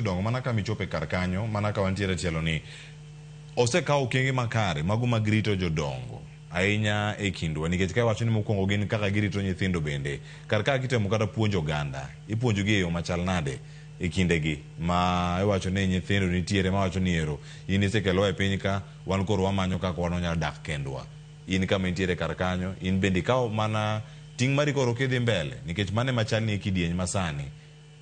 dongo mana ka michope kar kanyo mana ka wantiere tielo ni osekawo okenge makare mago mag rito jodongo ahinya e kindwa nikech ka wacho ni mokwongo gin kaka girito nyithindo bende kar ka kitemo kata puonjo oganda ipuonjogi e yo machal nade e kindegi ma iwacho ni nyithindo nitiere ma wacho ni ero in isekelo e piny ka wan koro wamanyo kaka wan onyalo dak kendwa in kama intiere kar kanyo in bende ikawo mana ting' mari koro kidhi mbele nikech mane machal ni e kidieny masani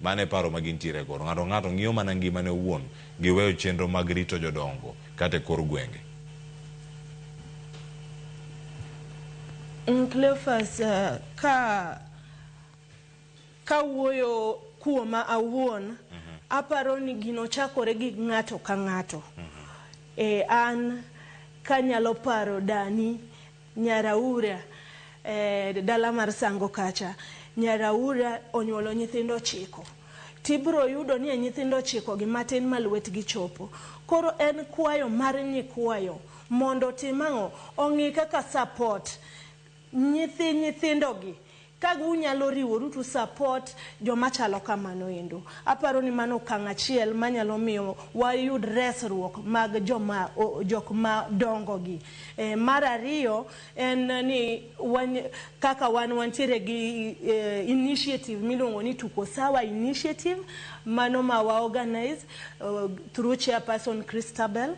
mane paro magintiere koro ng'ato ng'iyo mana ngimane owuon gi weyo chenro mag rito jodongo kata e kor gwenge. Cleophas, ka wuoyo kuoma awuon, aparo ni gino chakore gi ng'ato ka ng'ato. An kanyalo paro dani Nyaraura dala mar Sango kacha, Nyaraura onyuolo nyithindo 9. Tibro yudo ni nyithindo 9 gi matin malwetgi chopo. Koro en kwayo mar nyikwayo mondo timang'o ong'i kaka support nyithindogi ka unyalo riworu to support joma chalo kamano endo. Aparo ni mano okang' achiel manyalo miyo wayud resruok mag jok ma dongo gi. Mar ariyo en ni kaka wantiere gi initiative miluongo ni Tuko Sawa initiative mano ma wa organize through chairperson Christabel.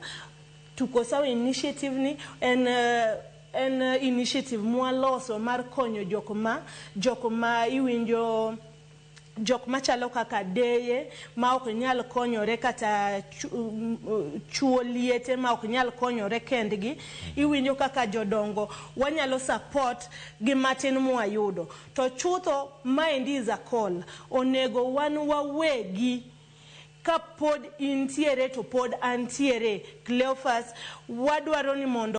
Tuko Sawa initiative ni en initiative mwaloso mar konyo jok ma iwinjo jok machalo kaka deye ma ok nyal konyore kata chuo liete ma ok nyal konyore kendgi iwinjo kaka jodongo wanyalo support gi matin mwayudo to chutho maendi is a call onego wan wawegi ka pod intiere to pod antiere Cleophas wadwaro ni mondo